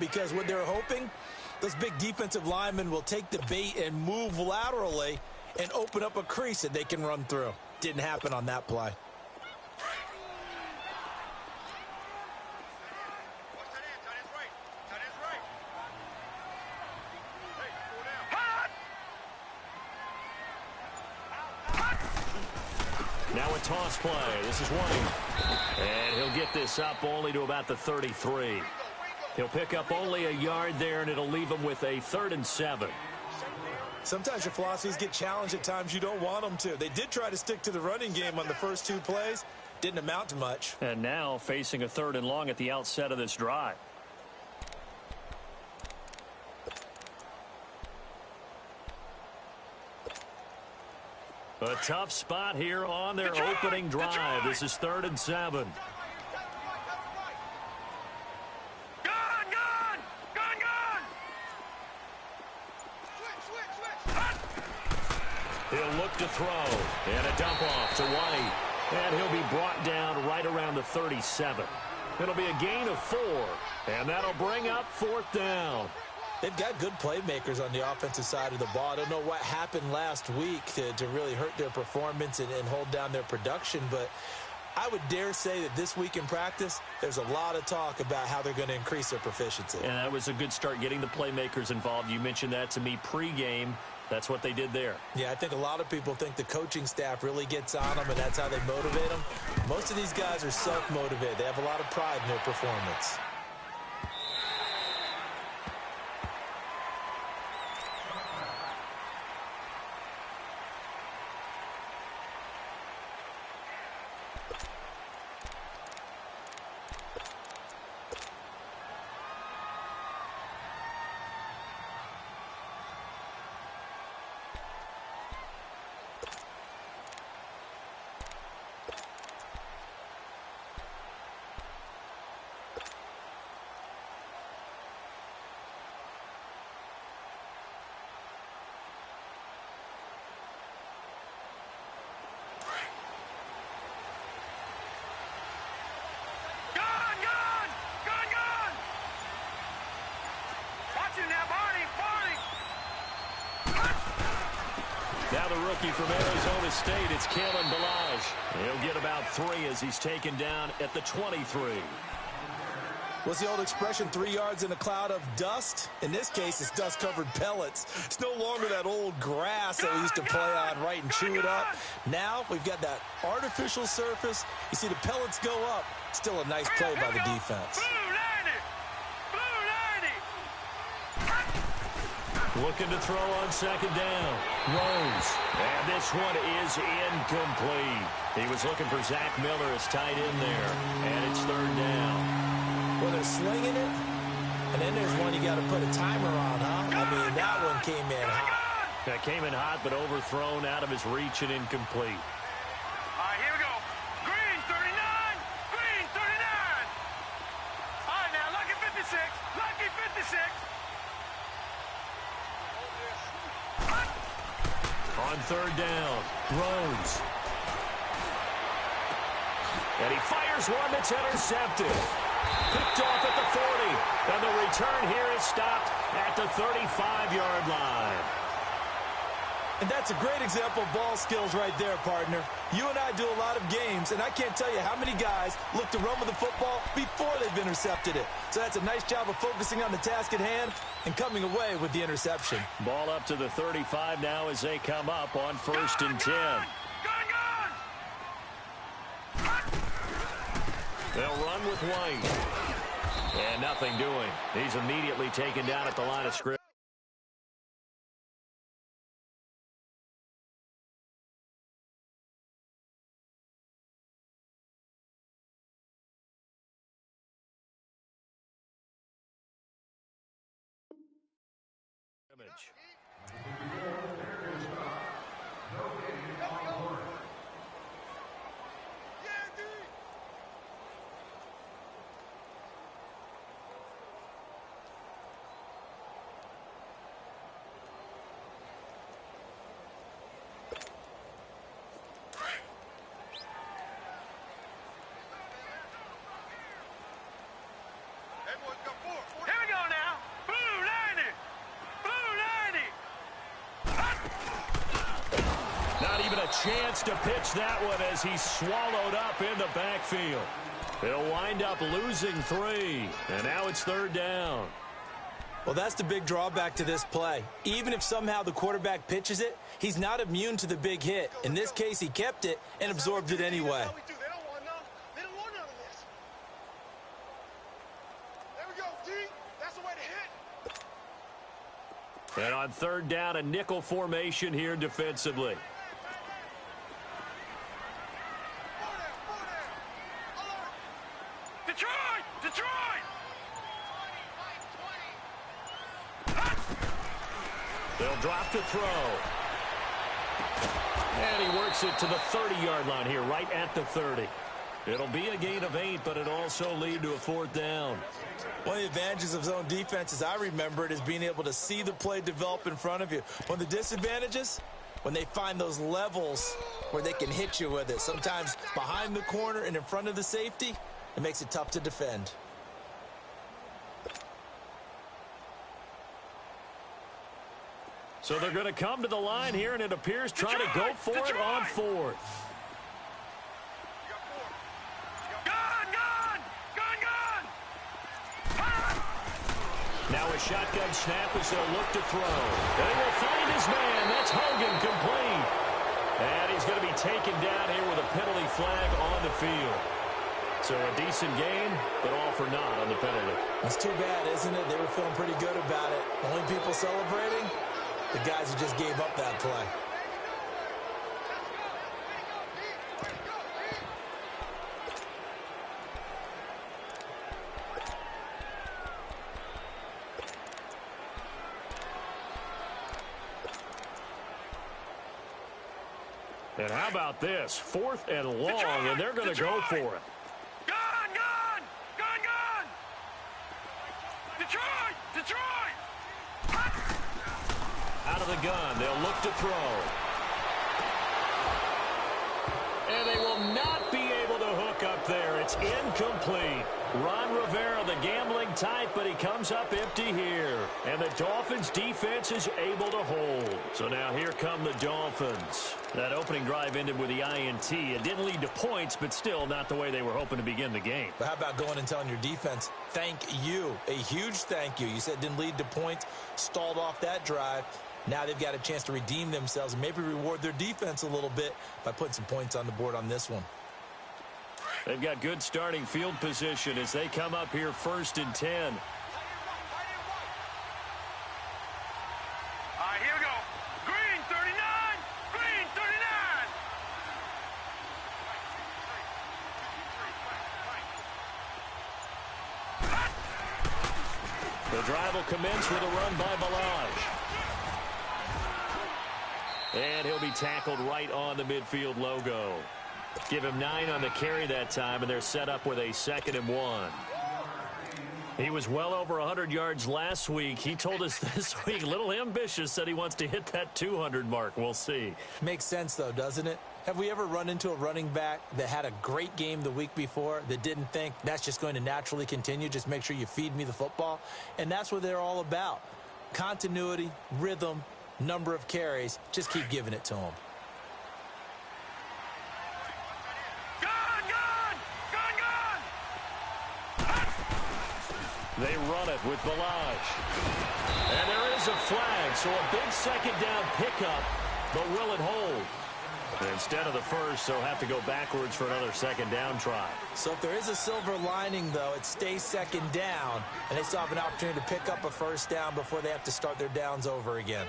because what they're hoping, those big defensive linemen will take the bait and move laterally and open up a crease that they can run through. Didn't happen on that play. Now a toss play. This is White. And he'll get this up only to about the 33. He'll pick up only a yard there, and it'll leave him with a 3rd and 7. Sometimes your philosophies get challenged at times you don't want them to. They did try to stick to the running game on the first 2 plays. Didn't amount to much. And now facing a 3rd and long at the outset of this drive. A tough spot here on their opening drive. This is 3rd and 7. He'll look to throw. And a dump off to White. And he'll be brought down right around the 37. It'll be a gain of 4. And that'll bring up 4th down. They've got good playmakers on the offensive side of the ball. I don't know what happened last week to really hurt their performance and hold down their production, but I would dare say that this week in practice, there's a lot of talk about how they're going to increase their proficiency. And that was a good start getting the playmakers involved. You mentioned that to me pregame. That's what they did there. Yeah, I think a lot of people think the coaching staff really gets on them, and that's how they motivate them. Most of these guys are self-motivated. They have a lot of pride in their performance. Now the rookie from Arizona State, it's Kalen Ballage. He'll get about 3 as he's taken down at the 23. What's the old expression, 3 yards in a cloud of dust? In this case, it's dust-covered pellets. It's no longer that old grass that we used to play on, right, and chew it up. Now we've got that artificial surface. You see the pellets go up. Still a nice play by the defense. Looking to throw on 2nd down. Rose. And this one is incomplete. He was looking for Zach Miller as tight end there. And it's 3rd down. Well, they're slinging it. And then there's one you got to put a timer on, huh? I mean, that one came in hot. That came in hot, but overthrown out of his reach and incomplete. All right, here we go. Green, 39. Green, 39. All right, now, lucky 56. Lucky 56. On 3rd down, Rose. And he fires one that's intercepted. Picked off at the 40. And the return here is stopped at the 35-yard line. And that's a great example of ball skills right there, partner. You and I do a lot of games, and I can't tell you how many guys look to run with the football before they've intercepted it. So that's a nice job of focusing on the task at hand and coming away with the interception. Ball up to the 35 now as they come up on 1st and 10. They'll run with White. And nothing doing. He's immediately taken down at the line of scrimmage. Here we go now. Not even a chance to pitch that one as he's swallowed up in the backfield. They'll wind up losing 3, and now it's 3rd down. Well, that's the big drawback to this play. Even if somehow the quarterback pitches it, he's not immune to the big hit. In this case, he kept it and absorbed it anyway. They don't want none of this. There we go, D. That's the way to hit. And on 3rd down, a nickel formation here defensively. Detroit! Detroit! They'll drop to throw. And he works it to the 30-yard line here, right at the 30. It'll be a gain of 8, but it'll also lead to a 4th down. One of the advantages of zone defense, as I remember it, is being able to see the play develop in front of you. One of the disadvantages, when they find those levels where they can hit you with it. Sometimes behind the corner and in front of the safety, it makes it tough to defend. So they're going to come to the line here, and it appears trying to go for it on 4th. Now a shotgun snap as they'll look to throw. They will find his man. That's Hogan, complete. And he's going to be taken down here with a penalty flag on the field. So a decent gain, but all for naught on the penalty. That's too bad, isn't it? They were feeling pretty good about it. Only people celebrating, the guys who just gave up that play. And how about this? 4th and long, and they're going to go for it. Gun! Detroit! Detroit! Out of the gun, they'll look to throw. And they will not be able to hook up there. It's incomplete. Ron Rivera, the gambling type, but he comes up empty here. And the Dolphins' defense is able to hold. So now here come the Dolphins. That opening drive ended with the INT. It didn't lead to points, but still not the way they were hoping to begin the game. But how about going and telling your defense, thank you, a huge thank you. You said it didn't lead to points, stalled off that drive. Now they've got a chance to redeem themselves and maybe reward their defense a little bit by putting some points on the board on this one. They've got good starting field position as they come up here 1st and 10. All right, here we go. Green 39. Green 39. The drive will commence with a run by Balaj. And he'll be tackled right on the midfield logo. Give him 9 on the carry that time, and they're set up with a 2nd and 1. He was well over 100 yards last week. He told us this week, a little ambitious, said he wants to hit that 200 mark. We'll see. Makes sense, though, doesn't it? Have we ever run into a running back that had a great game the week before that didn't think that's just going to naturally continue? Just make sure you feed me the football. And that's what they're all about. Continuity, rhythm, number of carries. Just keep giving it to them. They run it with Balaj. And there is a flag, so a big 2nd down pickup, but will it hold? And instead of the first, they'll have to go backwards for another 2nd down try. So if there is a silver lining, though, it stays 2nd down, and they still have an opportunity to pick up a 1st down before they have to start their downs over again.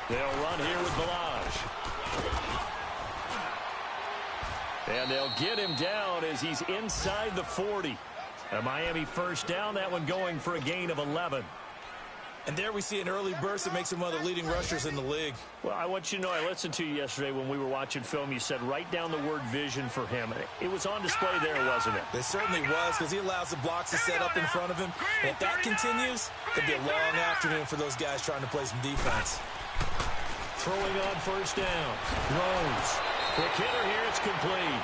They'll run here with Balaj. And they'll get him down as he's inside the 40. A Miami 1st down, that one going for a gain of 11. And there we see an early burst that makes him one of the leading rushers in the league. Well, I want you to know, I listened to you yesterday when we were watching film. You said write down the word vision for him. It was on display there, wasn't it? It certainly was, because he allows the blocks to set up in front of him. And if that continues, it'll be a long afternoon for those guys trying to play some defense. Throwing on first down. Rose. Quick hitter here. It's complete.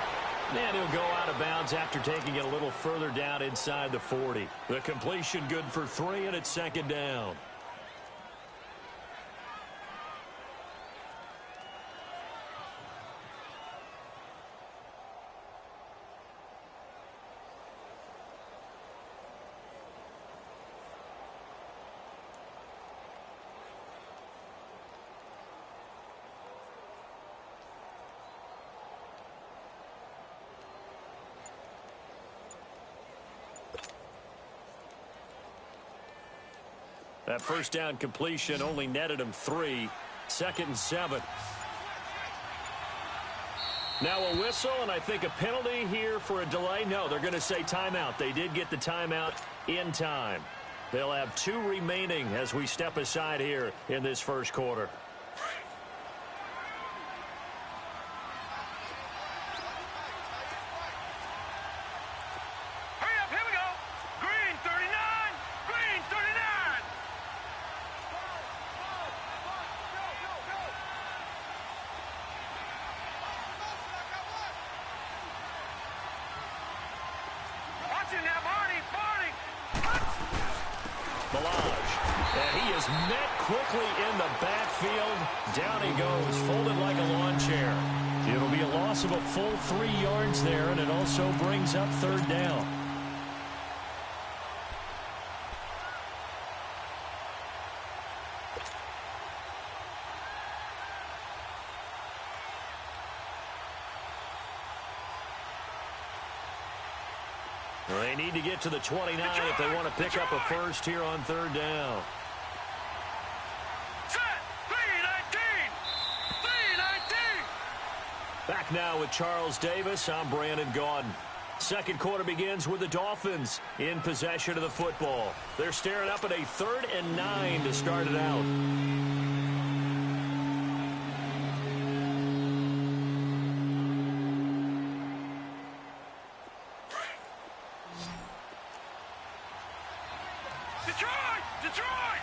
And he'll go out of bounds after taking it a little further down inside the 40. The completion good for 3, and it's second down. That first down completion only netted him 3. 2nd and 7. Now a whistle, and I think a penalty here for a delay. No, they're going to say timeout. They did get the timeout in time. They'll have 2 remaining as we step aside here in this first quarter. And he is met quickly in the backfield. Down he goes, folded like a lawn chair. It'll be a loss of a full 3 yards there, and it also brings up 3rd down. Well, they need to get to the 29 if they want to pick up a first here on 3rd down. Back now with Charles Davis. I'm Brandon Gaudin. Second quarter begins with the Dolphins in possession of the football. They're staring up at a 3rd and 9 to start it out. Detroit!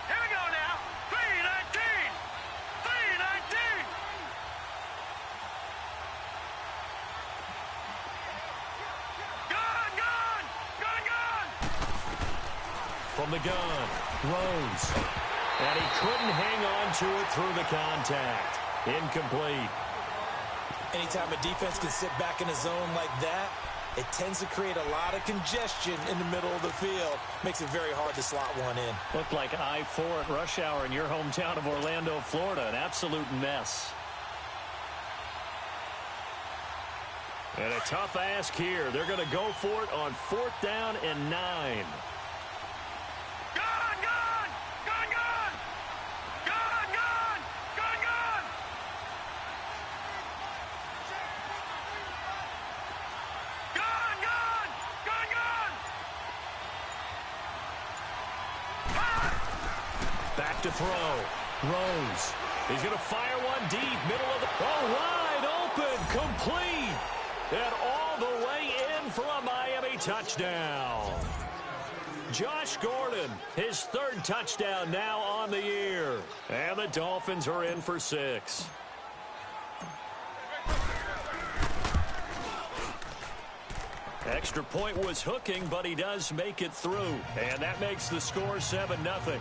Here we go now. 3-19. 3-19. Gun! From the gun, Rose. And he couldn't hang on to it through the contact. Incomplete. Anytime a defense can sit back in a zone like that, it tends to create a lot of congestion in the middle of the field. Makes it very hard to slot one in. Looked like I-4 at rush hour in your hometown of Orlando, Florida. An absolute mess. And a tough ask here. They're going to go for it on 4th down and 9. Back to throw. Rose. He's going to fire one deep. Middle of the... Oh, wide open. Complete. And all the way in for a Miami touchdown. Josh Gordon, his 3rd touchdown now on the year. And the Dolphins are in for 6. Extra point was hooking, but he does make it through. And that makes the score 7-0.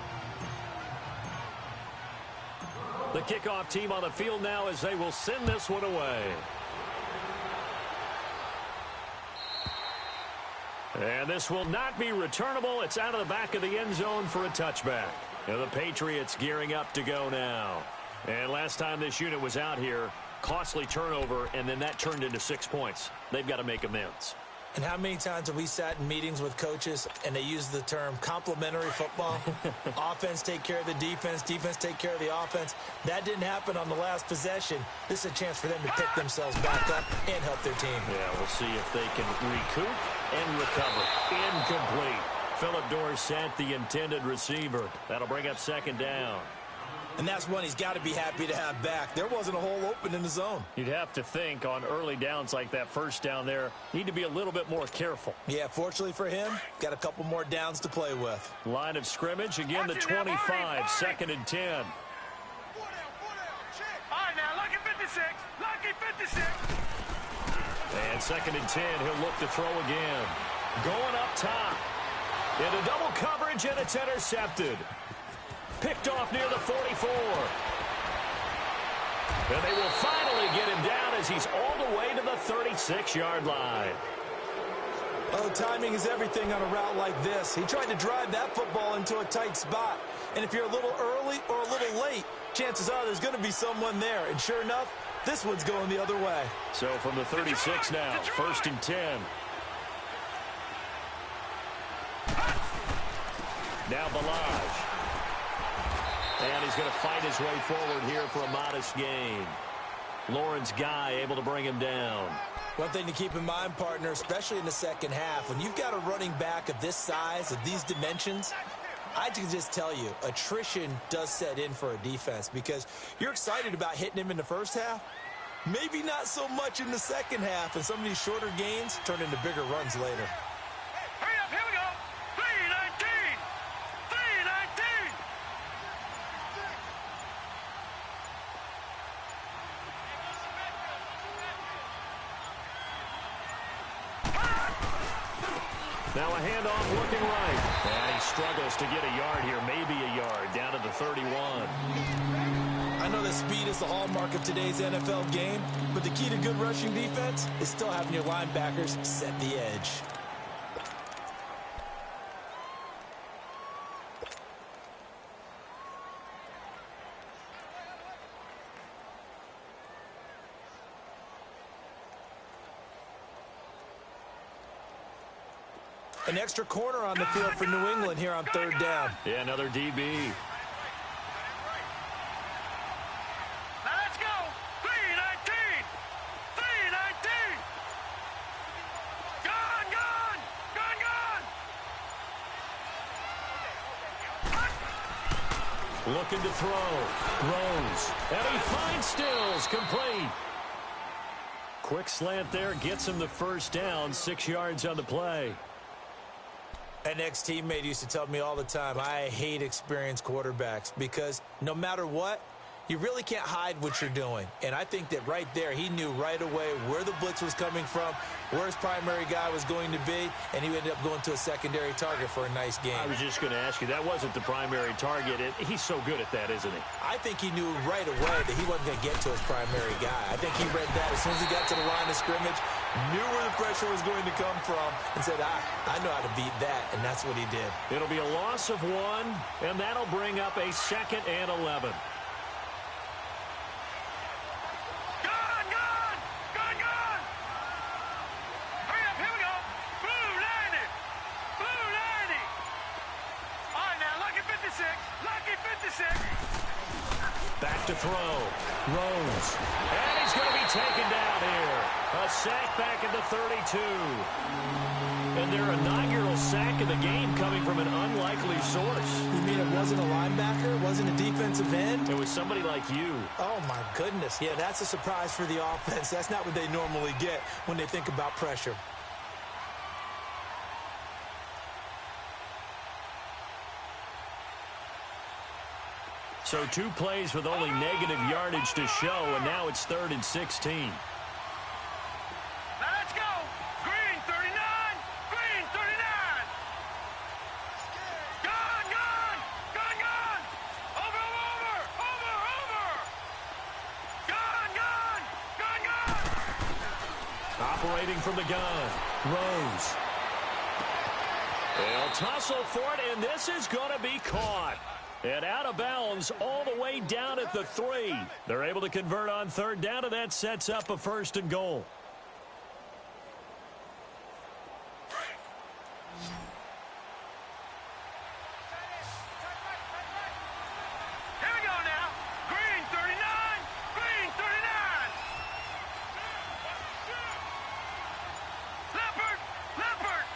The kickoff team on the field now as they will send this one away. And this will not be returnable. It's out of the back of the end zone for a touchback. And the Patriots gearing up to go now. And last time this unit was out here, costly turnover, and then that turned into 6 points. They've got to make amends. And how many times have we sat in meetings with coaches and they use the term complementary football? Offense take care of the defense, defense take care of the offense. That didn't happen on the last possession. This is a chance for them to pick themselves back up and help their team. Yeah, we'll see if they can recoup and recover. Incomplete. Philip Dorsett, the intended receiver. That'll bring up second down. And that's one he's got to be happy to have back. There wasn't a hole open in the zone. You'd have to think on early downs like that first down there, need to be a little bit more careful. Yeah, fortunately for him, got a couple more downs to play with. Line of scrimmage, again the 25, second and 10. All right, now, lucky 56. Lucky 56. And second and 10, he'll look to throw again. Going up top. Into double coverage, and it's intercepted. Picked off near the 44. And they will finally get him down as he's all the way to the 36-yard line. Oh, timing is everything on a route like this. He tried to drive that football into a tight spot. And if you're a little early or a little late, chances are there's going to be someone there. And sure enough, this one's going the other way. So from the 36 now, first and 10. Now Balaj. And he's going to fight his way forward here for a modest gain. Lawrence Guy able to bring him down. One thing to keep in mind, partner, especially in the second half, when you've got a running back of this size, of these dimensions, I can just tell you, attrition does set in for a defense because you're excited about hitting him in the first half. Maybe not so much in the second half, and some of these shorter gains turn into bigger runs later. Hurry up, here we go. 319. 319. Now a handoff looking right. And he struggles to get a yard here, maybe a yard, down to the 31. I know that speed is the hallmark of today's NFL game, but the key to good rushing defense is still having your linebackers set the edge. An extra corner on the field for New England here on third down. Yeah, another DB. Now let's go. 319. 319. Gone, gone. Gone, gone. Looking to throw. Rose. And he finds Stills. Complete. Quick slant there. Gets him the first down. 6 yards on the play. An ex-teammate used to tell me all the time, I hate experienced quarterbacks because no matter what, you really can't hide what you're doing. And I think that right there, he knew right away where the blitz was coming from, where his primary guy was going to be, and he ended up going to a secondary target for a nice game. I was just going to ask you, that wasn't the primary target. He's so good at that, isn't he? I think he knew right away that he wasn't going to get to his primary guy. I think he read that as soon as he got to the line of scrimmage, knew where the pressure was going to come from, and said, I know how to beat that, and that's what he did. It'll be a loss of 1, and that'll bring up a 2nd and 11. Back to throw. Rose. And he's going to be taken down here. A sack back at the 32. And their inaugural sack of the game coming from an unlikely source. You mean it wasn't a linebacker? It wasn't a defensive end? It was somebody like you. Oh, my goodness. Yeah, that's a surprise for the offense. That's not what they normally get when they think about pressure. So 2 plays with only negative yardage to show, and now it's 3rd and 16. Now let's go. Green 39. Green 39. Gone, gone. Gone, gone. Over, over, over, over. Gone, gone. Gone, gone. Operating from the gun. Rose. They'll tussle for it, and this is going to be caught. And out of bounds all the way down at the 3. They're able to convert on 3rd down, and that sets up a 1st and goal. Here we go now. Green 39. Green 39. Leopard. Leopard.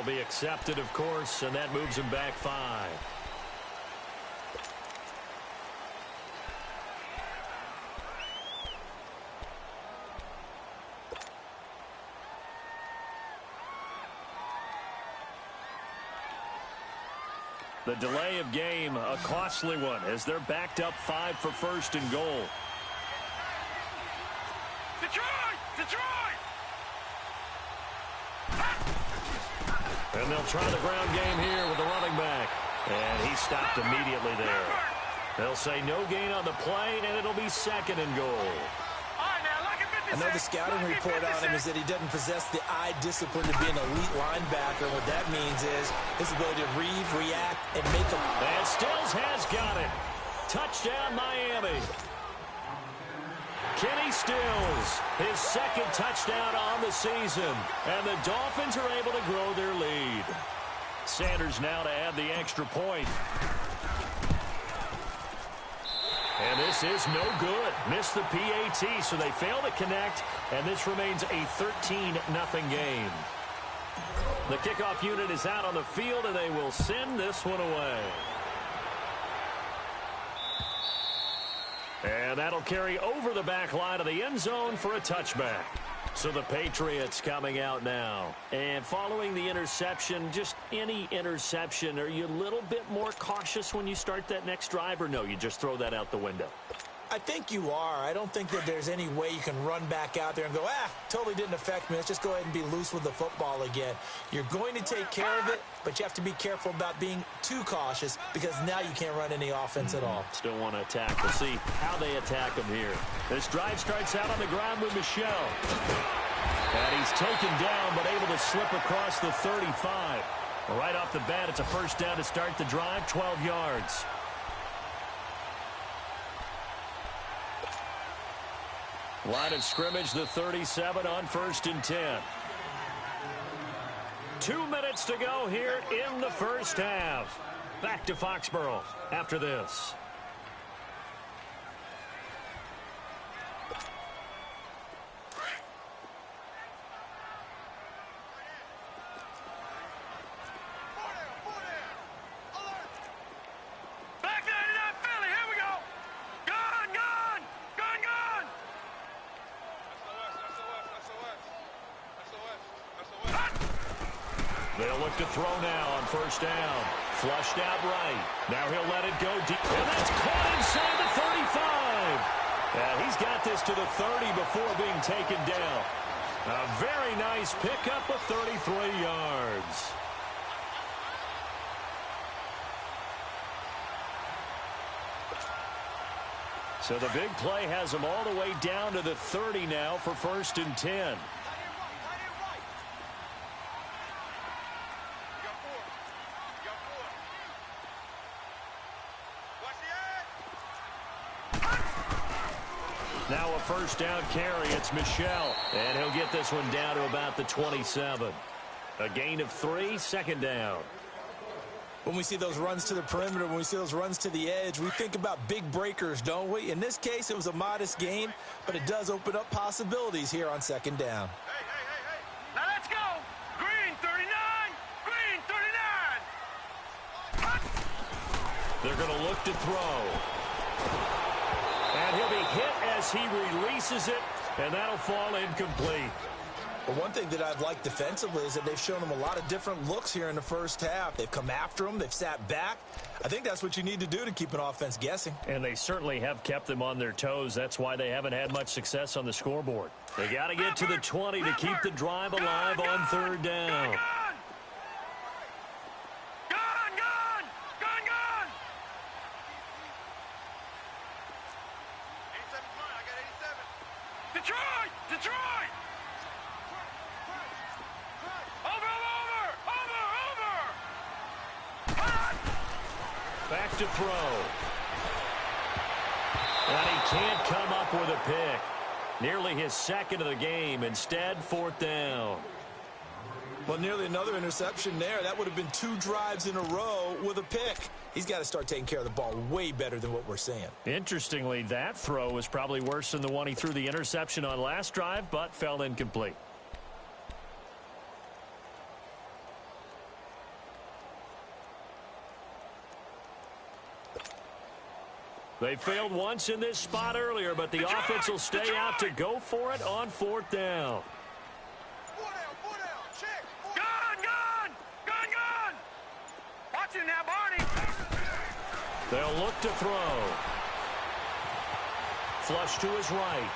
be accepted, of course, and that moves him back 5. The delay of game, a costly one, as they're backed up 5 for first and goal. Detroit! Detroit! And they'll try the ground game here with the running back. And he stopped immediately there. They'll say no gain on the play, and it'll be second and goal. I know the scouting report on him is that he doesn't possess the eye discipline to be an elite linebacker. What that means is his ability to read, react, and make a... And Stills has got it. Touchdown, Miami. Kenny Stills, his second touchdown on the season. And the Dolphins are able to grow their lead. Sanders now to add the extra point. And this is no good. Missed the PAT, so they fail to connect, and this remains a 13-0 game. The kickoff unit is out on the field, and they will send this one away. And that'll carry over the back line of the end zone for a touchback. So the Patriots coming out now. And following the interception, just any interception, are you a little bit more cautious when you start that next drive, or no, you just throw that out the window? I think you are. I don't think that there's any way you can run back out there and go, totally didn't affect me. Let's just go ahead and be loose with the football again. You're going to take care of it, but you have to be careful about being too cautious because now you can't run any offense at all. Still want to attack. We'll see how they attack him here. This drive starts out on the ground with Michel. And he's taken down but able to slip across the 35. Right off the bat, it's a first down to start the drive, 12 yards. Line of scrimmage, the 37 on 1st and 10. 2 minutes to go here in the first half. Back to Foxborough after this. They'll look to throw now on first down. Flushed out right. Now he'll let it go deep. And that's caught inside the 35. And he's got this to the 30 before being taken down. A very nice pickup of 33 yards. So the big play has him all the way down to the 30 now for 1st and 10. Now a first down carry. It's Michel. And he'll get this one down to about the 27. A gain of 3, second down. When we see those runs to the perimeter, when we see those runs to the edge, we think about big breakers, don't we? In this case, it was a modest gain, but it does open up possibilities here on second down. Hey. Now let's go. Green 39. Green 39. They're going to look to throw. And he'll be hit as he releases it, and that'll fall incomplete. But one thing that I've liked defensively is that they've shown him a lot of different looks here in the first half. They've come after him. They've sat back. I think that's what you need to do to keep an offense guessing. And they certainly have kept them on their toes. That's why they haven't had much success on the scoreboard. They got to get to the 20 to keep the drive alive on third down. Detroit! Back to throw. And he can't come up with a pick. Nearly his second of the game. Instead, 4th down. Well, nearly another interception there. That would have been 2 drives in a row with a pick. He's got to start taking care of the ball way better than what we're seeing. Interestingly, that throw was probably worse than the one he threw the interception on last drive, but fell incomplete. They failed once in this spot earlier, but the offense will stay out to go for it on 4th down. Gun! Watch it now, Barney. They'll look to throw. Flush to his right.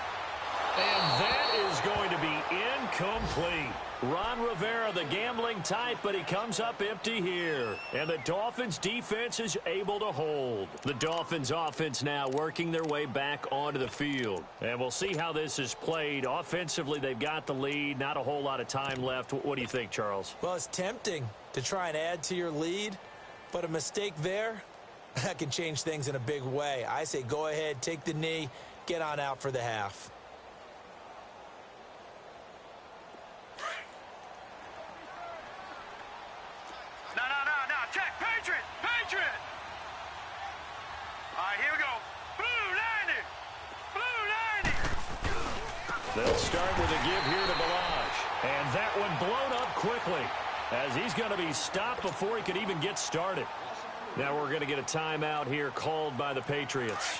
And that is going to be incomplete. Ron Rivera, the gambling type, but he comes up empty here. And the Dolphins' defense is able to hold. The Dolphins' offense now working their way back onto the field. And we'll see how this is played. Offensively, they've got the lead. Not a whole lot of time left. What do you think, Charles? Well, it's tempting to try and add to your lead, but a mistake there, that can change things in a big way. I say go ahead, take the knee, get on out for the half. No. Check. Patriot. All right, here we go. Blue 90. They'll start with a give here to Balaj. And that one blown up quickly as he's going to be stopped before he could even get started. Now we're going to get a timeout here called by the Patriots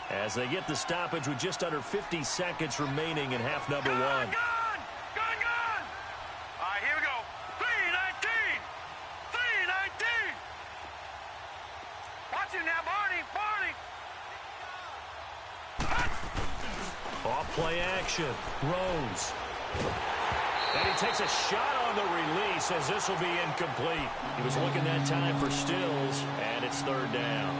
as they get the stoppage with just under 50 seconds remaining in half number 1. Gun! All right, here we go. 319. Watch it now, Barney. Off play action. Rose. And he takes a shot on the release as this will be incomplete. He was looking that time for Stills, and it's 3rd down.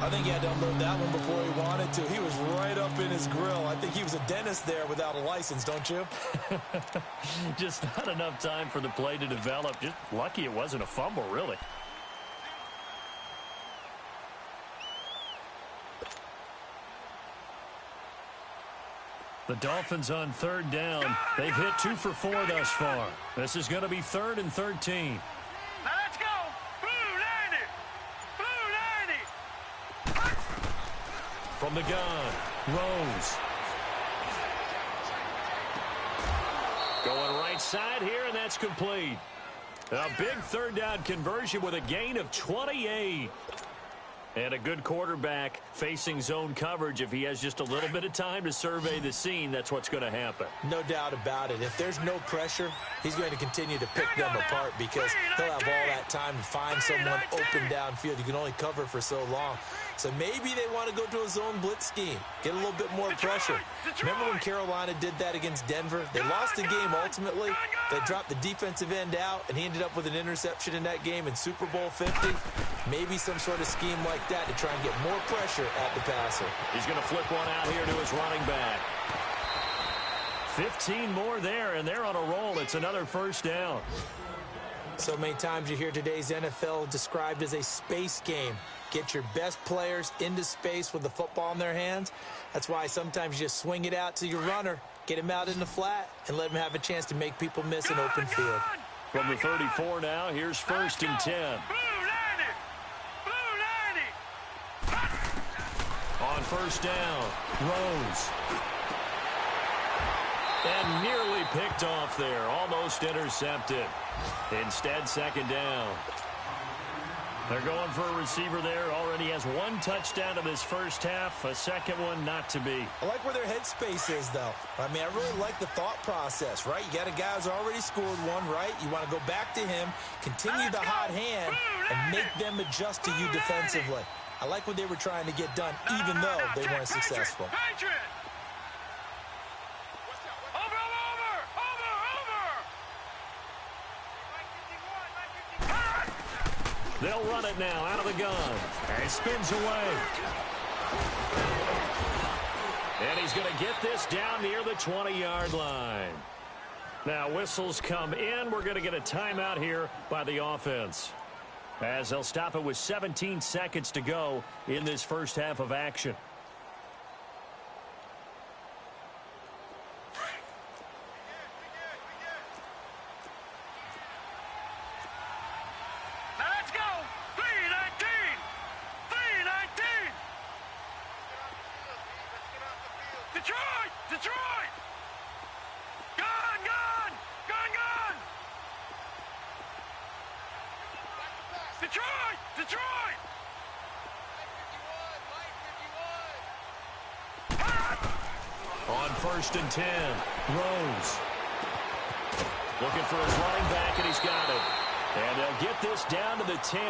I think he had to unload that one before he wanted to. He was right up in his grill. I think he was a dentist there without a license, don't you? Just not enough time for the play to develop. Just lucky it wasn't a fumble, really. The Dolphins on 3rd down. They've hit 2 for 4 thus far. This is going to be 3rd and 13. Now let's go. Blue 90. From the gun, Rose. Going right side here, and that's complete. A big 3rd down conversion with a gain of 28. And a good quarterback facing zone coverage. If he has just a little bit of time to survey the scene, that's what's going to happen. No doubt about it. If there's no pressure, he's going to continue to pick them apart because he'll have all that time to find someone open downfield. You can only cover for so long. So maybe they want to go to a zone blitz scheme, get a little bit more pressure. Remember when Carolina did that against Denver? They lost the game ultimately. They dropped the defensive end out, and he ended up with an interception in that game in Super Bowl 50. Maybe some sort of scheme like that to try and get more pressure at the passer. He's going to flip one out here to his running back. 15 more there, and they're on a roll. It's another 1st down. So many times you hear today's NFL described as a space game. Get your best players into space with the football in their hands. That's why sometimes you just swing it out to your runner, get him out in the flat, and let him have a chance to make people miss an open field. From the 34 now, here's 1st and 10. On 1st down, Rose. And nearly picked off there, almost intercepted. Instead, 2nd down. They're going for a receiver there. Already has 1 touchdown in this first half. A second one not to be. I like where their headspace is, though. I mean, I really like the thought process, right? You got a guy who's already scored one, right? You want to go back to him, continue the hot hand, and make them adjust to you defensively. I like what they were trying to get done, even though they weren't successful. They'll run it now out of the gun. And he spins away. And he's going to get this down near the 20-yard line. Now whistles come in. We're going to get a timeout here by the offense, as they'll stop it with 17 seconds to go in this first half of action. Now let's go. 319. Detroit. Gun. Detroit. first and 10. Rose. Looking for his running back, and he's got it. And they'll get this down to the 10.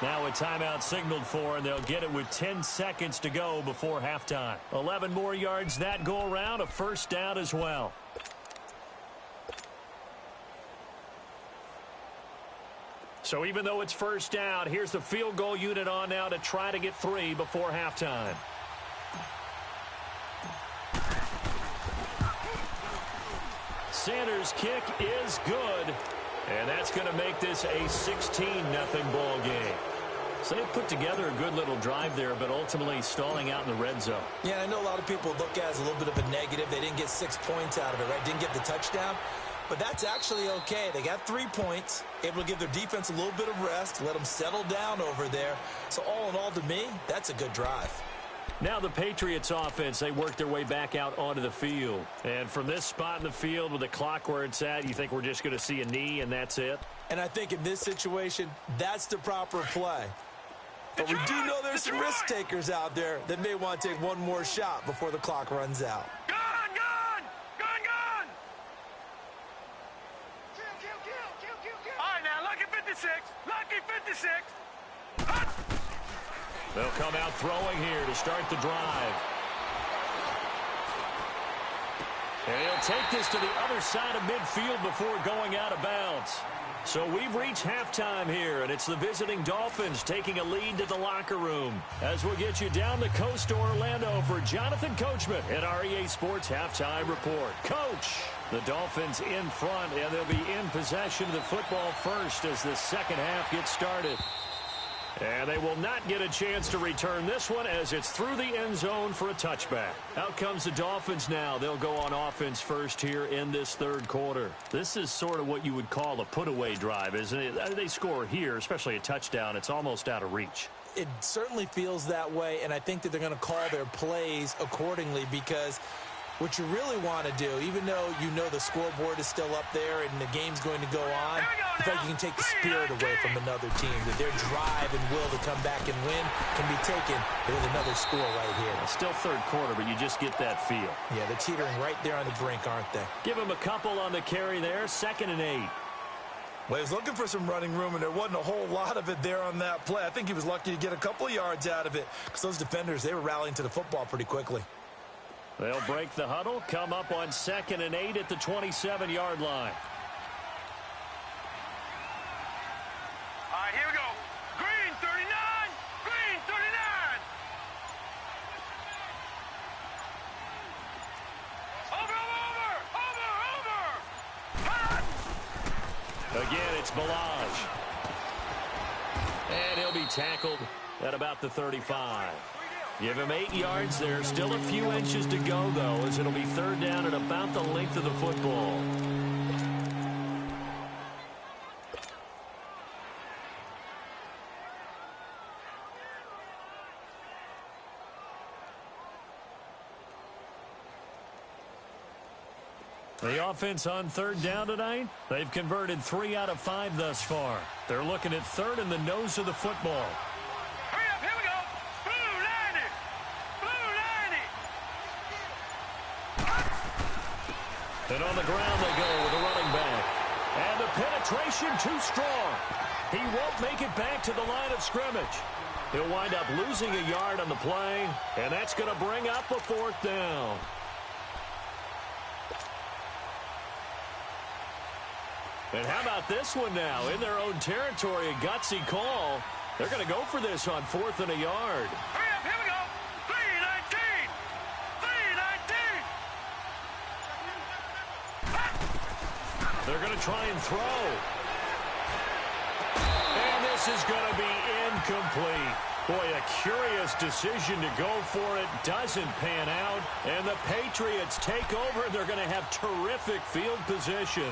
Now a timeout signaled for, and they'll get it with 10 seconds to go before halftime. 11 more yards that go around, a first down as well. So even though it's first down, here's the field goal unit on now to try to get 3 before halftime. Sanders' kick is good, and that's going to make this a 16-0 ball game. So they put together a good little drive there, but ultimately stalling out in the red zone. Yeah, I know a lot of people look at it as a little bit of a negative. They didn't get 6 points out of it, right? Didn't get the touchdown. But that's actually okay. They got 3 points, able to give their defense a little bit of rest, let them settle down over there. So all in all, to me, that's a good drive. Now the Patriots offense, they work their way back out onto the field. And from this spot in the field with the clock where it's at, you think we're just going to see a knee and that's it? And I think in this situation, that's the proper play. But we do know there's some risk takers out there that may want to take one more shot before the clock runs out. Gun! All right, now, lucky 56. Lucky 56. They'll come out throwing here to start the drive. And he'll take this to the other side of midfield before going out of bounds. So we've reached halftime here, and it's the visiting Dolphins taking a lead to the locker room. As we'll get you down the coast to Orlando for Jonathan Coachman at our EA Sports Halftime Report. Coach, the Dolphins in front, and they'll be in possession of the football first as the second half gets started. And they will not get a chance to return this one as it's through the end zone for a touchback. Out comes the Dolphins now. They'll go on offense first here in this third quarter. This is sort of what you would call a put-away drive, isn't it? They score here, especially a touchdown. It's almost out of reach. It certainly feels that way, and I think that they're going to call their plays accordingly because what you really want to do, even though you know the scoreboard is still up there and the game's going to go on, I feel like you can take the spirit away from another team, that their drive and will to come back and win can be taken with another score right here. Still third quarter, but you just get that feel. Yeah, they're teetering right there on the brink, aren't they? Give them a couple on the carry there, 2nd and 8. Well, he was looking for some running room, and there wasn't a whole lot of it there on that play. I think he was lucky to get a couple of yards out of it because those defenders, they were rallying to the football pretty quickly. They'll break the huddle, come up on 2nd and 8 at the 27-yard line. All right, here we go. Green 39. Green 39. Over. Again, it's Balaj. And he'll be tackled at about the 35. Give him 8 yards there. Still a few inches to go, though, as it'll be third down at about the length of the football. The offense on third down tonight, they've converted 3 out of 5 thus far. They're looking at third in the nose of the football. Hurry up, here we go. Blue 90. Blue 90. And on the ground they go with a running back. And the penetration too strong. He won't make it back to the line of scrimmage. He'll wind up losing a yard on the play, and that's going to bring up a 4th down. And how about this one now? In their own territory, a gutsy call. They're going to go for this on 4th and a yard. Hurry up, here we go. 319. 319. They're going to try and throw. And this is going to be incomplete. Boy, a curious decision to go for it. Doesn't pan out. And the Patriots take over. They're going to have terrific field position.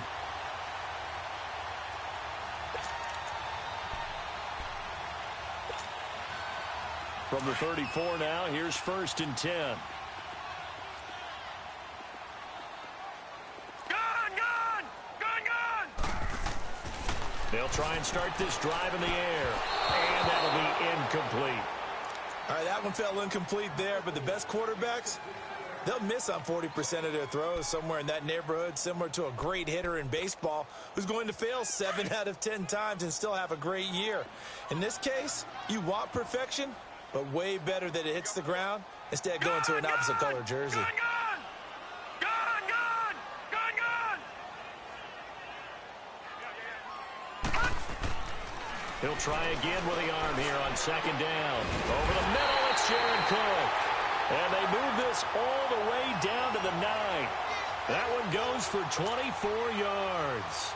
From the 34 now, here's 1st and 10. Gun! They'll try and start this drive in the air. And that'll be incomplete. All right, that one fell incomplete there, but the best quarterbacks, They'll miss on 40% of their throws, somewhere in that neighborhood, similar to a great hitter in baseball who's going to fail 7 out of 10 times and still have a great year. In this case, you want perfection, but way better that it hits the ground instead of going to an opposite color jersey. Gun! He'll try again with the arm here on second down. Over the middle, it's Jared Cook. And they move this all the way down to the 9. That one goes for 24 yards.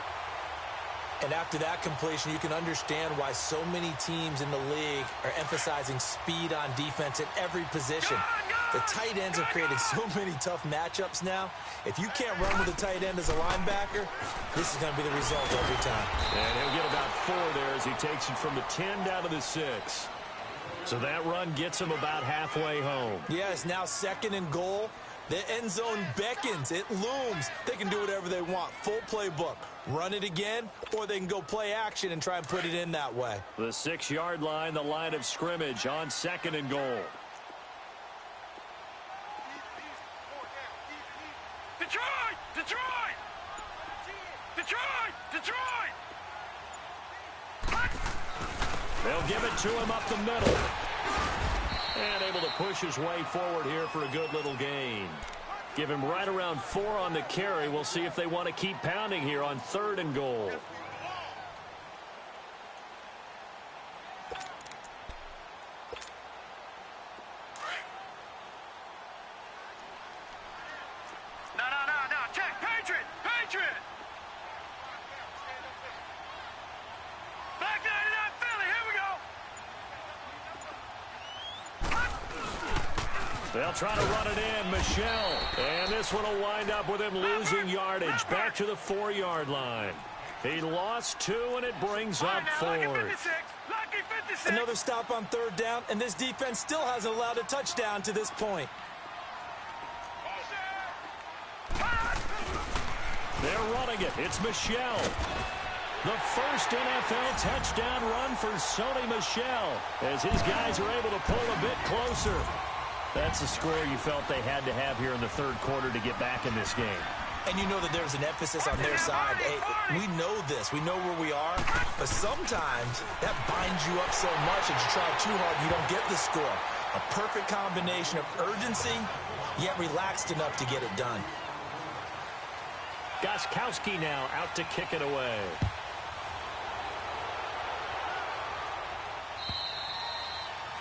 And after that completion, you can understand why so many teams in the league are emphasizing speed on defense at every position. The tight ends have created so many tough matchups now. If you can't run with a tight end as a linebacker, this is going to be the result every time. And he'll get about 4 there as he takes it from the 10 down to the 6. So that run gets him about halfway home. Yeah, it's now 2nd and goal. The end zone beckons. It looms. They can do whatever they want. Full playbook. Run it again, or they can go play action and try and put it in that way. The 6-yard line, the line of scrimmage on 2nd and goal. Detroit! Detroit! Detroit! Detroit! They'll give it to him up the middle. And able to push his way forward here for a good little gain. Give him right around 4 on the carry. We'll see if they want to keep pounding here on 3rd and goal. No. Check. Patriot! Black 99 Philly, here we go! They'll try to run it in. Michelle. And this one will wind up with him losing yardage. Back to the 4-yard line. He lost 2, and it brings up 4th. Lucky 56. Another stop on 3rd down, and this defense still hasn't allowed a touchdown to this point. They're running it. It's Michelle. The first NFL touchdown run for Sony Michel as his guys are able to pull a bit closer. That's the score you felt they had to have here in the 3rd quarter to get back in this game. And you know that there's an emphasis on their side. Hey, we know this. We know where we are. But sometimes that binds you up so much that you try too hard, you don't get the score. A perfect combination of urgency, yet relaxed enough to get it done. Gostkowski now out to kick it away.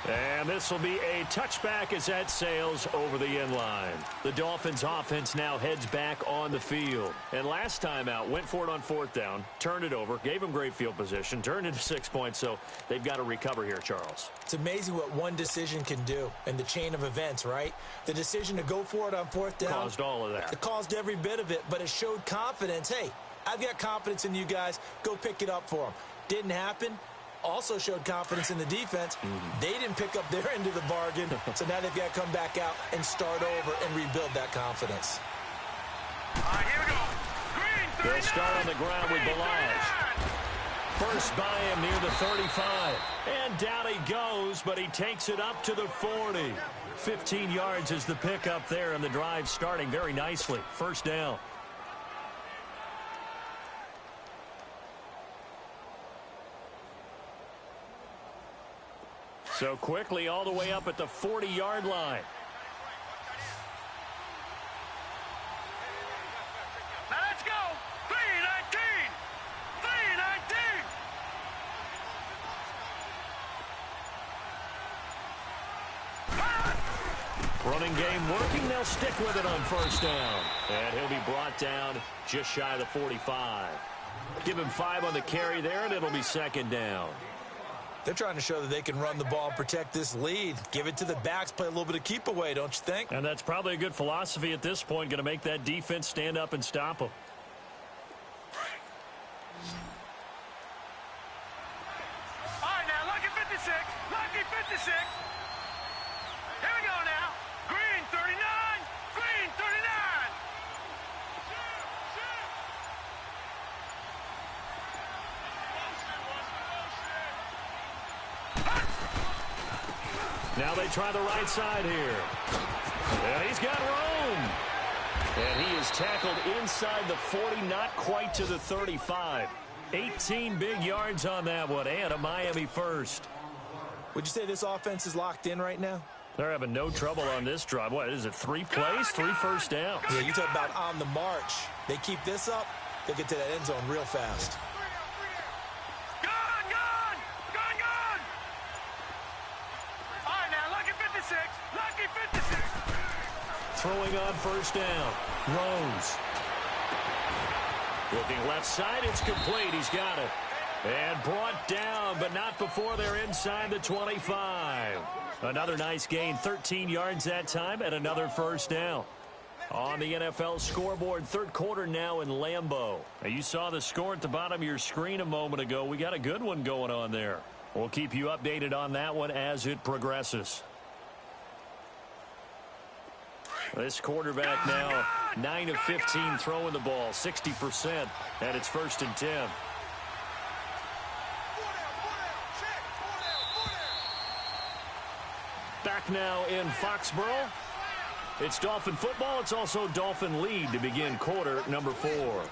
And this will be a touchback as that sails over the end line. The Dolphins offense now heads back on the field. And last time out, went for it on 4th down, turned it over, gave them great field position, turned into 6 points, so they've got to recover here, Charles. It's amazing what one decision can do in the chain of events, right? The decision to go for it on 4th down. Caused all of that. It caused every bit of it, but it showed confidence. Hey, I've got confidence in you guys. Go pick it up for them. Didn't happen. Also showed confidence in the defense. They didn't pick up their end of the bargain, so now they've got to come back out and start over and rebuild that confidence. All right, here we go. Green, 39. They'll start on the ground with Balaj. First by him near the 35. And down he goes, but he takes it up to the 40. 15 yards is the pickup there, and the drive starting very nicely. First down. So quickly all the way up at the 40-yard line. Now let's go. 319. 319. Running game working. They'll stick with it on first down. And he'll be brought down just shy of the 45. Give him 5 on the carry there, and it'll be 2nd down. They're trying to show that they can run the ball and protect this lead. Give it to the backs, play a little bit of keep away, don't you think? And that's probably a good philosophy at this point, going to make that defense stand up and stop them. All right, now, lucky 56. Lucky 56. Here we go now. Green, 39. Green, 39. Now they try the right side here. And he's got room. And he is tackled inside the 40, not quite to the 35. 18 big yards on that one, and a Miami first. Would you say this offense is locked in right now? They're having no trouble on this drive. What is it, 3 plays, 3 first downs? Yeah, you talk about on the march. They keep this up, they'll get to that end zone real fast. Gone! All right, now, lucky 56. Lucky 56. Throwing on first down. Rose. Looking left side, it's complete. He's got it. And brought down, but not before they're inside the 25. Another nice gain, 13 yards that time, and another first down. On the NFL scoreboard, third quarter now in Lambeau. Now, you saw the score at the bottom of your screen a moment ago. We got a good one going on there. We'll keep you updated on that one as it progresses. This quarterback now 9 of 15 throwing the ball, 60%, and it's 1st and 10. Back now in Foxborough. It's Dolphin football. It's also Dolphin lead to begin quarter number 4.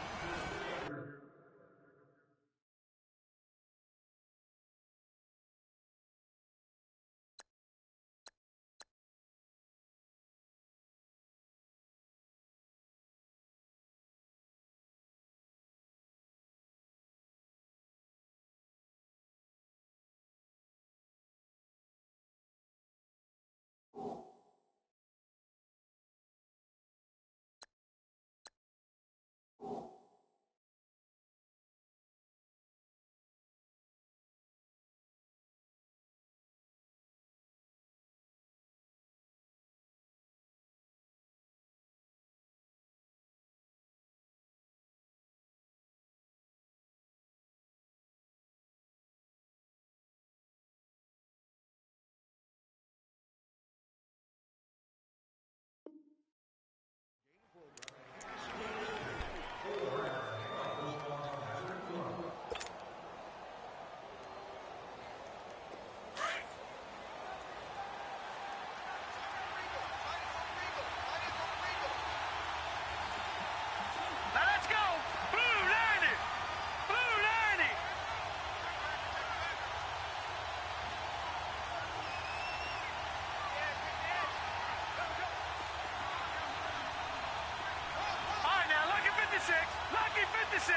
Lucky 56.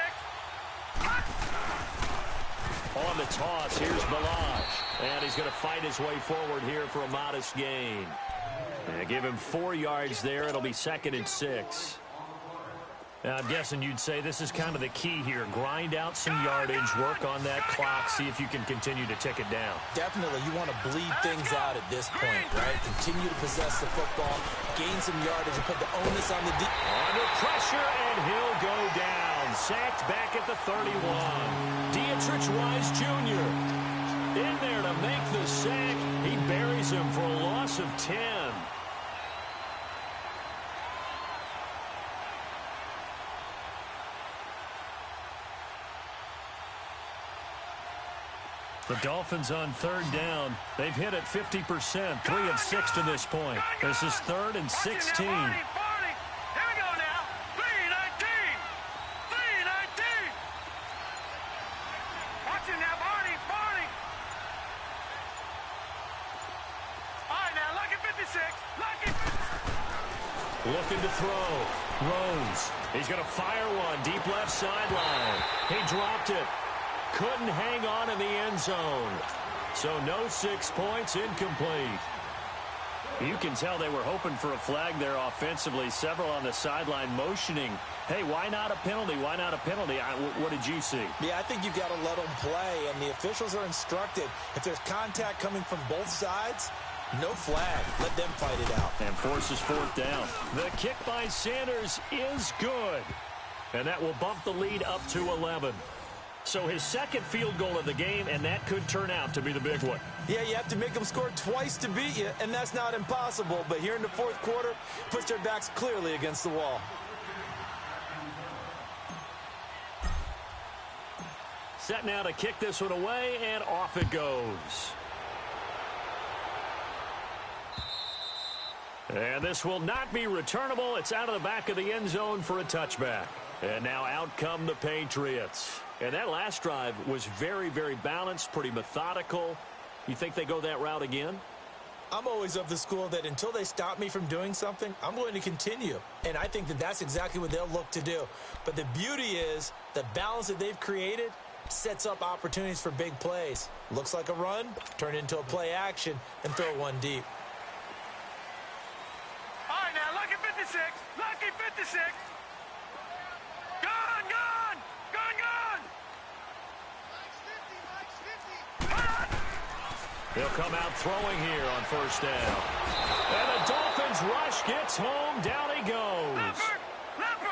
On the toss, here's Balaj. And he's going to fight his way forward here for a modest gain. And give him 4 yards there. It'll be 2nd and 6. Now, I'm guessing you'd say this is kind of the key here. Grind out some yardage, work on that clock, see if you can continue to tick it down. Definitely. You want to bleed things out at this point, right? Continue to possess the football, gain some yardage, and put the onus on the deep. Under pressure, and he'll go down. Sacked back at the 31. Dietrich Wise Jr. in there to make the sack. He buries him for a loss of 10. The Dolphins on 3rd down. They've hit it 50%, 3 of 6 to this point. This is 3rd and 16. Here we go now. 3-19. 3-19. Watch him now, Barney. All right, now, lucky 56. Lucky 56. Looking to throw. Rose. He's going to fire one. Deep left sideline. He dropped it. Couldn't hang on in the end zone. So no 6 points, incomplete. You can tell they were hoping for a flag there offensively. Several on the sideline motioning. Hey, why not a penalty? Why not a penalty? What did you see? Yeah, I think you've got to let them play, and the officials are instructed. If there's contact coming from both sides, no flag. Let them fight it out. And forces 4th down. The kick by Sanders is good. And that will bump the lead up to 11. So his 2nd field goal of the game, and that could turn out to be the big one. Yeah, you have to make them score twice to beat you, and that's not impossible. But here in the 4th quarter, puts their backs clearly against the wall. Set now to kick this one away, and off it goes. And this will not be returnable. It's out of the back of the end zone for a touchback. And now out come the Patriots. And that last drive was very, very balanced, pretty methodical. You think they go that route again? I'm always of the school that until they stop me from doing something, I'm going to continue. And I think that that's exactly what they'll look to do. But the beauty is the balance that they've created sets up opportunities for big plays. Looks like a run, turn into a play action, and throw one deep. All right, now, lucky 56. Lucky 56. Gone, gone. Gone, gone. They'll come out throwing here on first down. And the Dolphins rush gets home. Down he goes.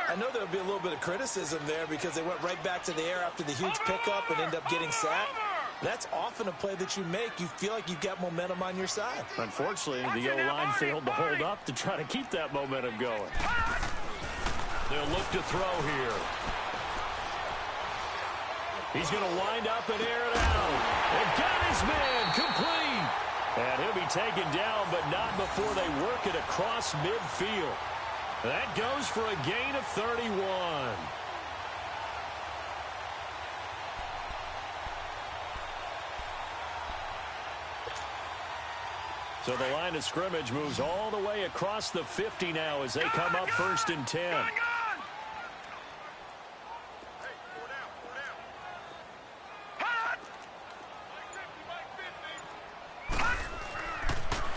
I know there'll be a little bit of criticism there because they went right back to the air after the huge pickup and end up getting sacked. That's often a play that you make. You feel like you've got momentum on your side. Unfortunately, the O-line failed to hold up to try to keep that momentum going. They'll look to throw here. He's going to wind up and air it out. And got his man complete. And he'll be taken down, but not before they work it across midfield. That goes for a gain of 31. So the line of scrimmage moves all the way across the 50 now as they come up first and 10.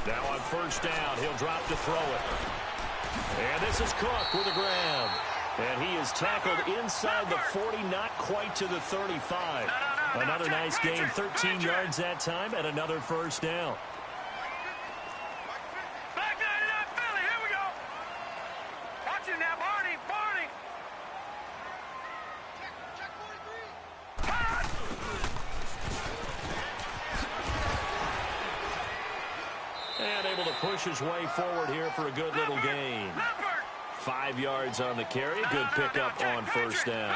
Now on first down, he'll drop to throw it. And this is Cook with a grab. And he is tackled inside the 40, not quite to the 35. Another nice gain, 13 yards that time, and another first down. Back 99 Philly, here we go. Watch him now, Barney, Barney. Check 43. And able to push his way forward here for a good little gain. 5 yards on the carry. Good pickup on first down.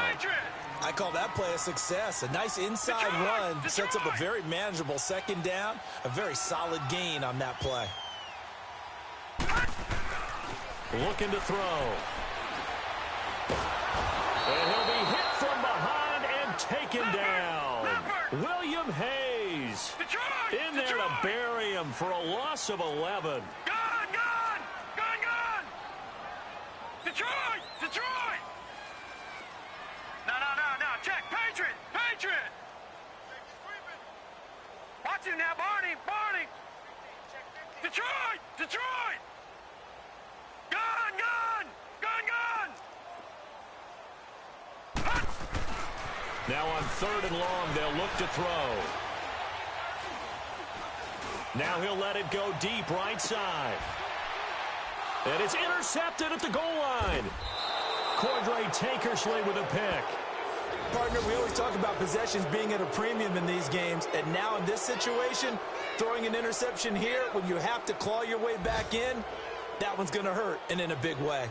I call that play a success. A nice inside run sets up a very manageable second down. A very solid gain on that play. Looking to throw. And he'll be hit from behind and taken down. William Hayes in there to bury him for a loss of 11. Detroit! Detroit! No, check. Patriot! Patriot! Watch him now, Barney! Barney! Detroit! Detroit! Gun! Gun! Gun! Gun! Now on third and long, they'll look to throw. Now he'll let it go deep right side. And it's intercepted at the goal line. Cordray Tankersley with a pick. Partner, we always talk about possessions being at a premium in these games. And now in this situation, throwing an interception here when you have to claw your way back in, that one's going to hurt, and in a big way.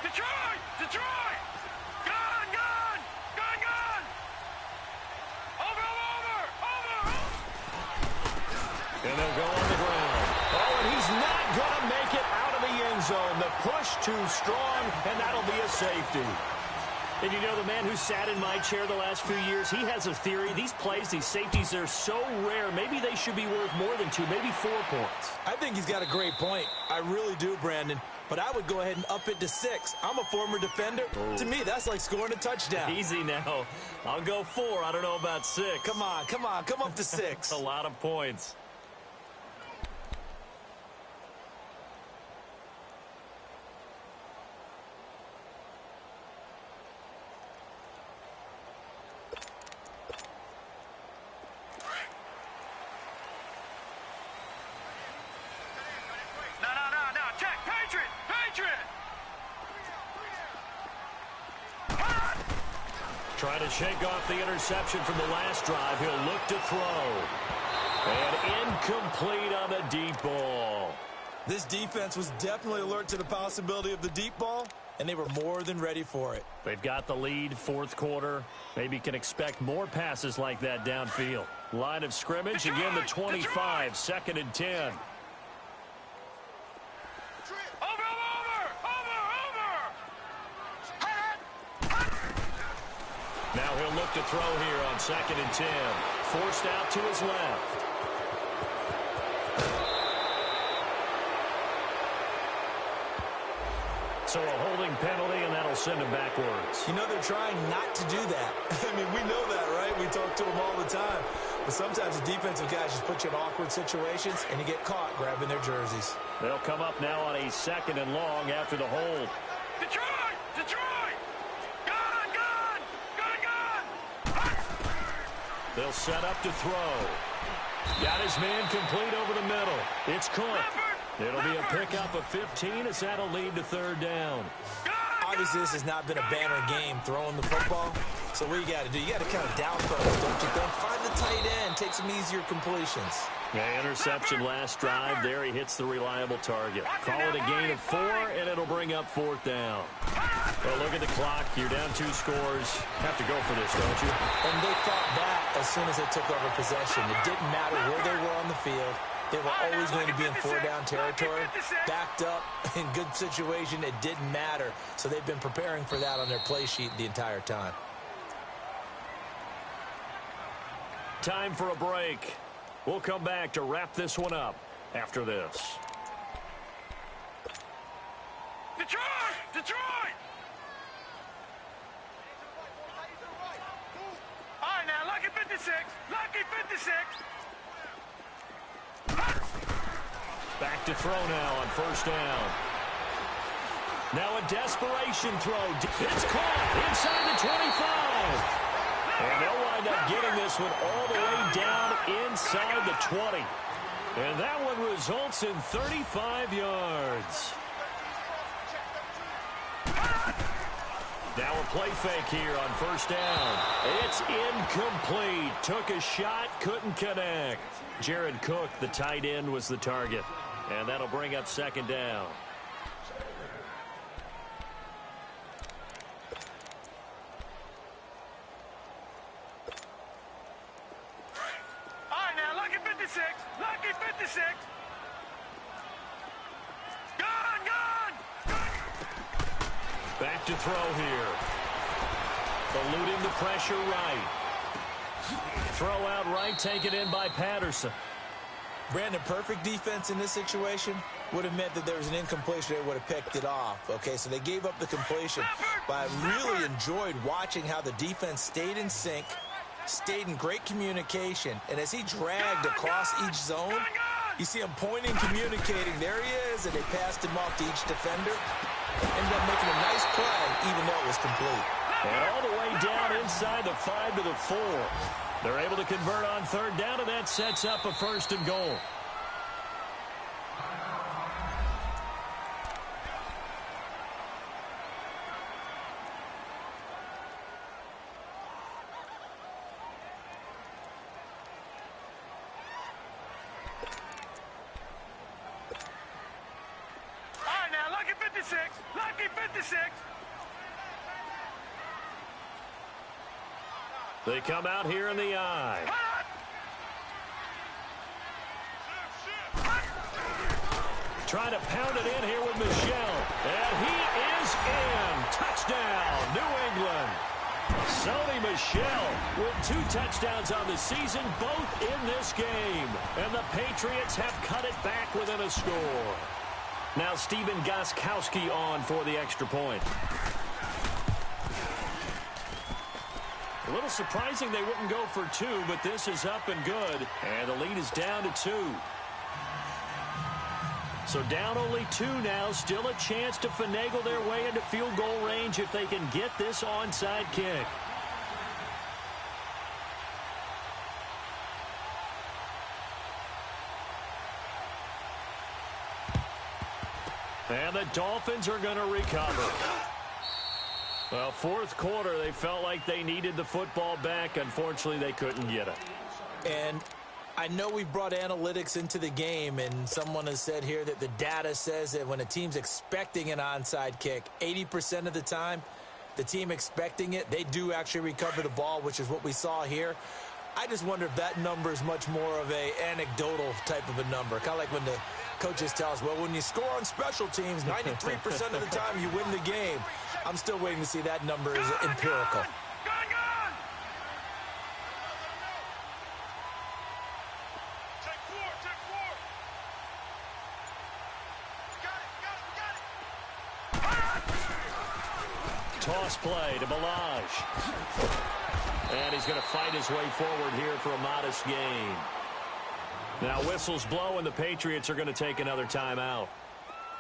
Detroit! Detroit! Gun! Gun! Gun! Gun! Over! And they'll go on the ground. Oh, and he's not going to make it out of the end zone. The push too strong, and that'll be a safety. And you know, the man who sat in my chair the last few years, he has a theory. These plays, these safeties, they're so rare. Maybe they should be worth more than 2, maybe 4 points. I think he's got a great point. I really do, Brandon. But I would go ahead and up it to 6. I'm a former defender. To me, that's like scoring a touchdown. Easy now. I'll go 4. I don't know about 6. Come on. Come up to 6. A lot of points. Trying to shake off the interception from the last drive. He'll look to throw. And incomplete on the deep ball. This defense was definitely alert to the possibility of the deep ball, and they were more than ready for it. They've got the lead, fourth quarter. Maybe can expect more passes like that downfield. Line of scrimmage, again the 25, 2nd and 10. Now he'll look to throw here on 2nd and 10. Forced out to his left. So a holding penalty, and that'll send him backwards. You know, they're trying not to do that. I mean, we know that, right? We talk to them all the time. But sometimes the defensive guys just put you in awkward situations, and you get caught grabbing their jerseys. They'll come up now on a 2nd and long after the hold. Detroit! Detroit! Gun! Gun! Gun! Gun! They'll set up to throw. Got his man complete over the middle. It's Cook. It'll be a pickup of 15 as that'll lead to 3rd down. Obviously, this has not been a banner game throwing the football. So what you got to do, you got to kind of down throws, don't you think? Find the tight end, take some easier completions. Yeah, interception last drive. There he hits the reliable target. Call it a gain of 4, and it'll bring up 4th down. Well, look at the clock. You're down 2 scores. Have to go for this, don't you? And they thought that as soon as they took over possession. It didn't matter where they were on the field. They were always going to be in 4-down territory, backed up, in good situation. It didn't matter. So they've been preparing for that on their play sheet the entire time. Time for a break. We'll come back to wrap this one up after this. Detroit! Detroit! All right, now, lucky 56. Lucky 56. Back to throw now on 1st down. Now a desperation throw. It's caught inside the 25. And they'll wind up getting this one all the way down inside the 20. And that one results in 35 yards. Now a play fake here on 1st down. It's incomplete. Took a shot, couldn't connect. Jared Cook, the tight end, was the target. And that'll bring up 2nd down. All right, now, lucky 56. Lucky 56. Gun! Gun! Back to throw here. Eluding the pressure right. Throw out right, taken in by Patterson. Brandon, perfect defense in this situation would have meant that there was an incompletion. They would have picked it off. Okay, so they gave up the completion. But I really enjoyed watching how the defense stayed in sync, stayed in great communication. And as he dragged across each zone, you see him pointing, communicating. There he is, and they passed him off to each defender. Ended up making a nice play, even though it was complete. And all the way down inside the 5 to the 4. They're able to convert on 3rd down, and that sets up a 1st and goal. All right, now, lucky 56. Lucky 56. They come out here in the eye. Trying to pound it in here with Michel. And he is in. Touchdown, New England. Sony Michel with 2 touchdowns on the season, both in this game. And the Patriots have cut it back within a score. Now Steven Gostkowski on for the extra point. A little surprising they wouldn't go for 2, but this is up and good. And the lead is down to 2. So down only 2 now. Still a chance to finagle their way into field goal range if they can get this onside kick. And the Dolphins are going to recover. Well, 4th quarter, they felt like they needed the football back. Unfortunately, they couldn't get it. And I know we brought analytics into the game, and someone has said here that the data says that when a team's expecting an onside kick, 80% of the time, the team expecting it, they do actually recover the ball, which is what we saw here. I just wonder if that number is much more of a anecdotal type of a number. Kind of like when the coaches tell us, well, when you score on special teams, 93% of the time you win the game. I'm still waiting to see that number is empirical. Toss play to Balaj. And he's going to fight his way forward here for a modest gain. Now whistles blow, and the Patriots are going to take another timeout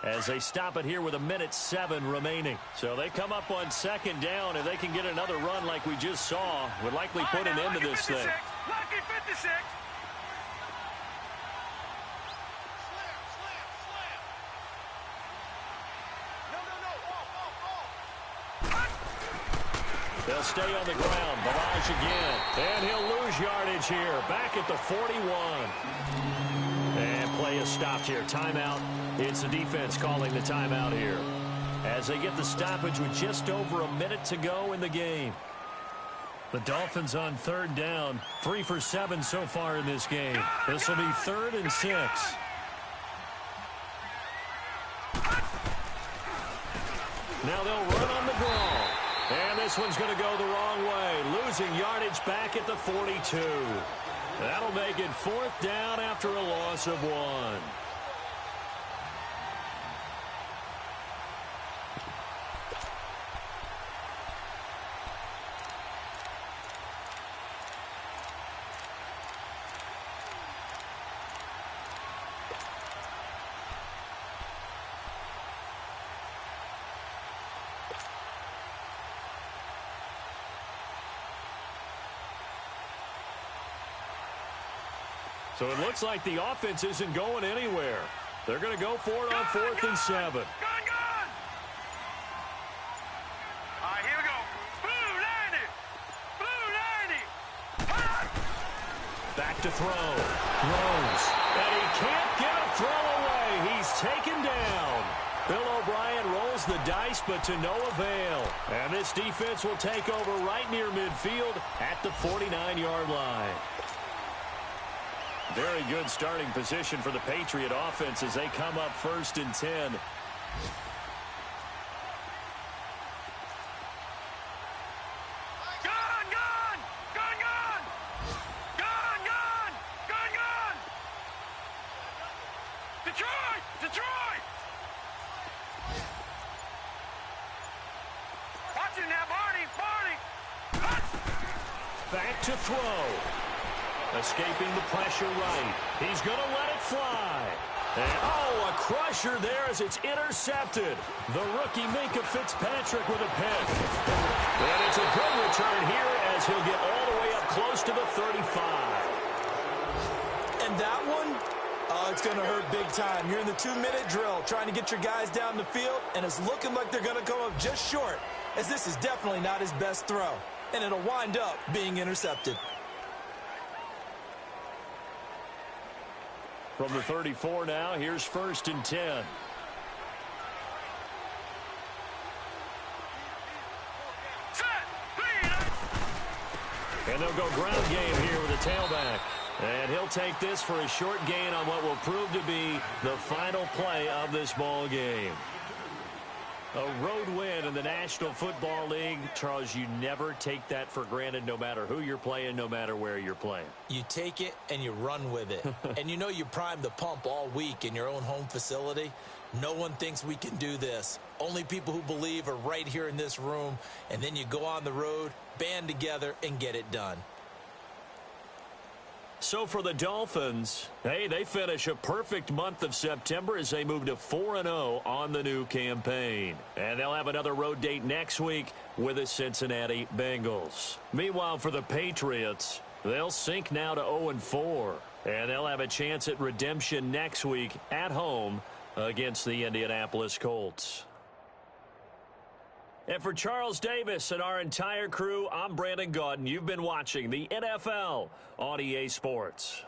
as they stop it here with 1:07 remaining. So they come up on second down, and they can get another run like we just saw. Would likely put an end to this thing. Lucky 56. They'll stay on the ground. Balaj again. And he'll lose yardage here. Back at the 41. And play is stopped here. Timeout. It's the defense calling the timeout here as they get the stoppage with just over a minute to go in the game. The Dolphins on third down. 3 for 7 so far in this game. This will be 3rd and 6. Now they'll run on the draw. And this one's going to go the wrong way. Losing yardage back at the 42. That'll make it 4th down after a loss of 1. So it looks like the offense isn't going anywhere. They're going to go for it on 4th and 7. Gun! All right, here we go. Blue 90. Blue 90. Back to throw. Throws. And he can't get a throw away. He's taken down. Bill O'Brien rolls the dice, but to no avail. And this defense will take over right near midfield at the 49-yard line. Very good starting position for the Patriot offense as they come up 1st and 10. Detroit! Watch it now, Barney! Back to throw. Escaping the pressure right. He's going to let it fly. And, a crusher there as it's intercepted. The rookie Minkah Fitzpatrick with a pick. And it's a good return here as he'll get all the way up close to the 35. And that one, it's going to hurt big time. You're in the 2-minute drill trying to get your guys down the field, and it's looking like they're going to come up just short, as this is definitely not his best throw. And it'll wind up being intercepted. From the 34 now, here's 1st and 10. And they'll go ground game here with a tailback. And he'll take this for a short gain on what will prove to be the final play of this ball game. A road win in the National Football League. Charles, you never take that for granted no matter who you're playing, no matter where you're playing. You take it and you run with it. And you know you primed the pump all week in your own home facility. No one thinks we can do this. Only people who believe are right here in this room. And then you go on the road, band together, and get it done. So for the Dolphins, hey, they finish a perfect month of September as they move to 4-0 on the new campaign. And they'll have another road date next week with the Cincinnati Bengals. Meanwhile, for the Patriots, they'll sink now to 0-4. And they'll have a chance at redemption next week at home against the Indianapolis Colts. And for Charles Davis and our entire crew, I'm Brandon Gaudin. You've been watching the NFL on EA Sports.